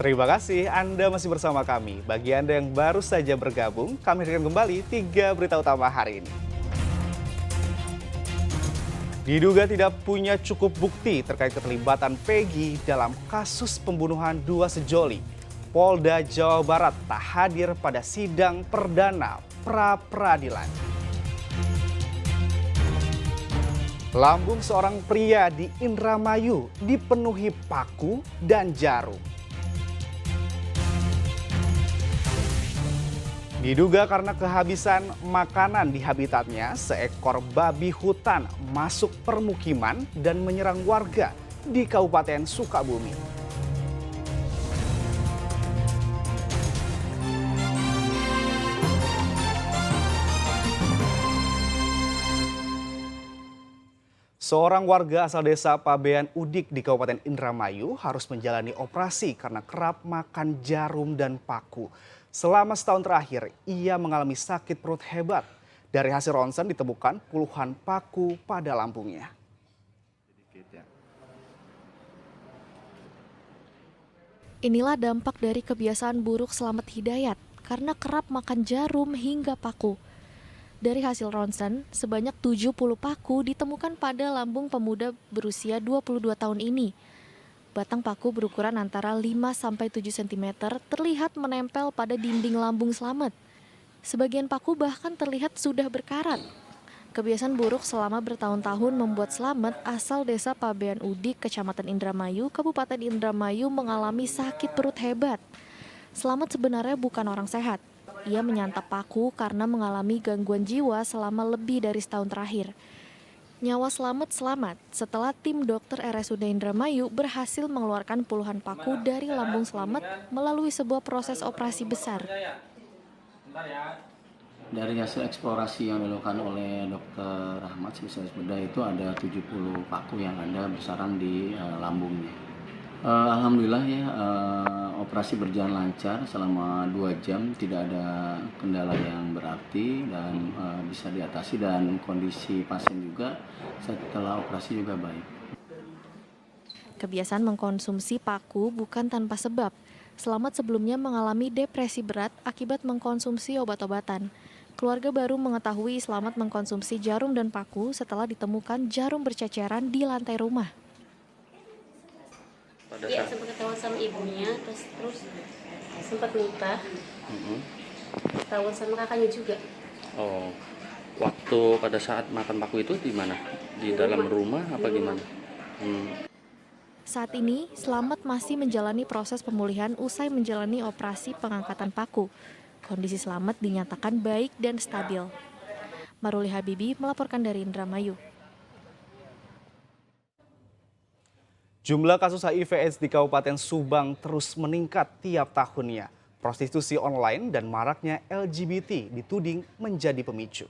Terima kasih Anda masih bersama kami. Bagi Anda yang baru saja bergabung, kami akan kembali 3 berita utama hari ini. Diduga tidak punya cukup bukti terkait keterlibatan Peggy dalam kasus pembunuhan dua sejoli. Polda Jawa Barat tak hadir pada sidang perdana pra-peradilan. Lambung seorang pria di Indramayu dipenuhi paku dan jarum. Diduga karena kehabisan makanan di habitatnya, seekor babi hutan masuk permukiman dan menyerang warga di Kabupaten Sukabumi. Seorang warga asal desa Pabean Udik di Kabupaten Indramayu harus menjalani operasi karena kerap makan jarum dan paku. Selama setahun terakhir, ia mengalami sakit perut hebat. Dari hasil ronsen ditemukan puluhan paku pada lambungnya. Inilah dampak dari kebiasaan buruk Slamet Hidayat karena kerap makan jarum hingga paku. Dari hasil ronsen, sebanyak 70 paku ditemukan pada lambung pemuda berusia 22 tahun ini. Batang paku berukuran antara 5-7 cm terlihat menempel pada dinding lambung Slamet. Sebagian paku bahkan terlihat sudah berkarat. Kebiasaan buruk selama bertahun-tahun membuat Slamet asal desa Pabean Udik, Kecamatan Indramayu, Kabupaten Indramayu mengalami sakit perut hebat. Slamet sebenarnya bukan orang sehat. Ia menyantap paku karena mengalami gangguan jiwa selama lebih dari setahun terakhir. Nyawa Slamet selamat setelah tim dokter RSUD Indramayu berhasil mengeluarkan puluhan paku dari lambung Slamet melalui sebuah proses operasi besar. Dari hasil eksplorasi yang dilakukan oleh Dr. Rahmat, spesialis bedah, itu ada 70 paku yang ada bersarang di lambungnya. Alhamdulillah ya, operasi berjalan lancar selama 2 jam, tidak ada kendala yang berarti dan bisa diatasi, dan kondisi pasien juga setelah operasi juga baik. Kebiasaan mengkonsumsi paku bukan tanpa sebab. Slamet sebelumnya mengalami depresi berat akibat mengkonsumsi obat-obatan. Keluarga baru mengetahui Slamet mengkonsumsi jarum dan paku setelah ditemukan jarum berceceran di lantai rumah. Dia sempat ketahuan sama ibunya, terus sempat nikah. Ketahuan sama kakaknya juga. Oh, waktu pada saat makan paku itu di mana? Di dalam rumah apa gimana? Saat ini, Slamet masih menjalani proses pemulihan usai menjalani operasi pengangkatan paku. Kondisi Slamet dinyatakan baik dan stabil. Maruli Habibi melaporkan dari Indramayu. Jumlah kasus HIV/AIDS di Kabupaten Subang terus meningkat tiap tahunnya. Prostitusi online dan maraknya LGBT dituding menjadi pemicu.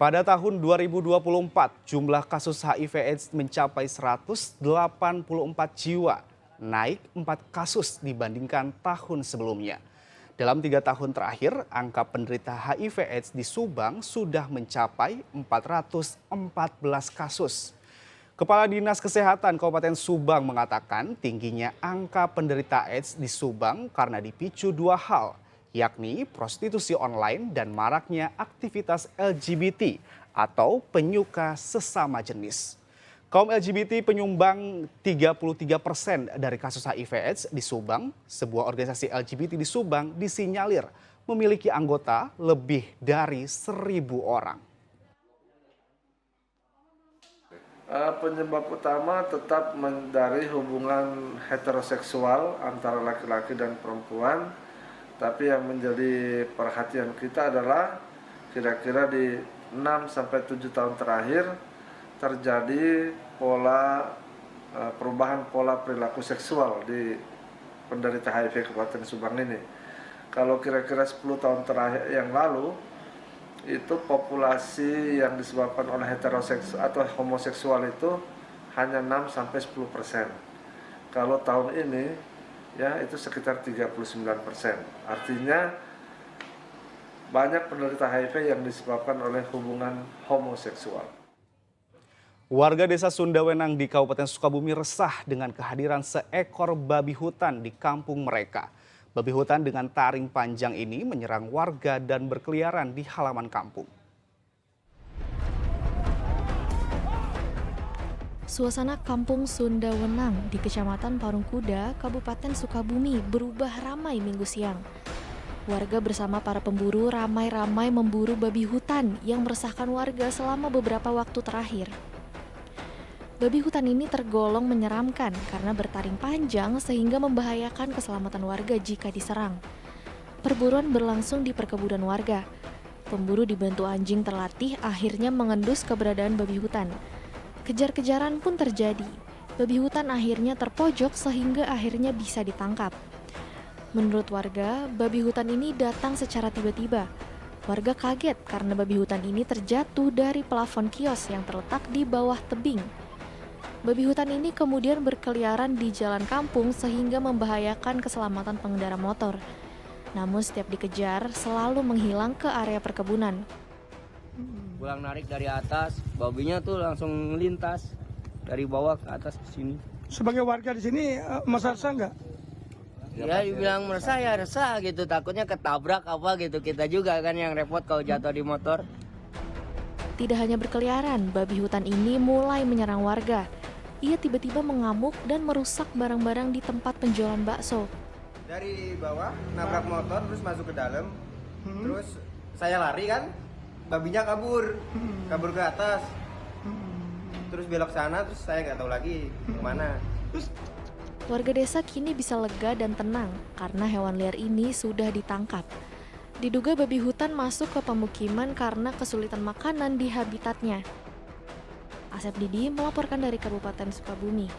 Pada tahun 2024, jumlah kasus HIV/AIDS mencapai 184 jiwa, naik 4 kasus dibandingkan tahun sebelumnya. Dalam 3 tahun terakhir, angka penderita HIV/AIDS di Subang sudah mencapai 414 kasus. Kepala Dinas Kesehatan Kabupaten Subang mengatakan tingginya angka penderita AIDS di Subang karena dipicu 2 hal, yakni prostitusi online dan maraknya aktivitas LGBT atau penyuka sesama jenis. Kaum LGBT penyumbang 33% dari kasus HIV/AIDS di Subang. Sebuah organisasi LGBT di Subang disinyalir memiliki anggota lebih dari 1.000 orang. Penyebab utama tetap dari hubungan heteroseksual antara laki-laki dan perempuan. Tapi yang menjadi perhatian kita adalah kira-kira di 6-7 tahun terakhir terjadi perubahan pola perilaku seksual di penderita HIV Kabupaten Subang ini. Kalau kira-kira 10 tahun terakhir yang lalu, itu populasi yang disebabkan oleh heteroseksual atau homoseksual itu hanya 6-10%. Kalau tahun ini ya itu sekitar 39%. Artinya banyak penderita HIV yang disebabkan oleh hubungan homoseksual. Warga desa Sundawenang di Kabupaten Sukabumi resah dengan kehadiran seekor babi hutan di kampung mereka. Babi hutan dengan taring panjang ini menyerang warga dan berkeliaran di halaman kampung. Suasana kampung Sundawenang di Kecamatan Parungkuda, Kabupaten Sukabumi berubah ramai Minggu siang. Warga bersama para pemburu ramai-ramai memburu babi hutan yang meresahkan warga selama beberapa waktu terakhir. Babi hutan ini tergolong menyeramkan karena bertaring panjang sehingga membahayakan keselamatan warga jika diserang. Perburuan berlangsung di perkebunan warga. Pemburu dibantu anjing terlatih akhirnya mengendus keberadaan babi hutan. Kejar-kejaran pun terjadi. Babi hutan akhirnya terpojok sehingga akhirnya bisa ditangkap. Menurut warga, babi hutan ini datang secara tiba-tiba. Warga kaget karena babi hutan ini terjatuh dari plafon kios yang terletak di bawah tebing. Babi hutan ini kemudian berkeliaran di jalan kampung sehingga membahayakan keselamatan pengendara motor. Namun setiap dikejar selalu menghilang ke area perkebunan. Pulang narik dari atas, babinya tuh langsung melintas dari bawah ke atas ke sini. Sebagai warga di sini Mas resah nggak? Ya dibilang meresah ya resah gitu, takutnya ketabrak apa gitu. Kita juga kan yang repot kalau jatuh di motor. Tidak hanya berkeliaran, babi hutan ini mulai menyerang warga. Ia tiba-tiba mengamuk dan merusak barang-barang di tempat penjualan bakso. Dari bawah nabrak motor terus masuk ke dalam. Terus saya lari kan, babinya kabur ke atas. Terus belok sana, terus saya nggak tahu lagi kemana. Warga desa kini bisa lega dan tenang karena hewan liar ini sudah ditangkap. Diduga babi hutan masuk ke pemukiman karena kesulitan makanan di habitatnya. Asep Didi melaporkan dari Kabupaten Sukabumi.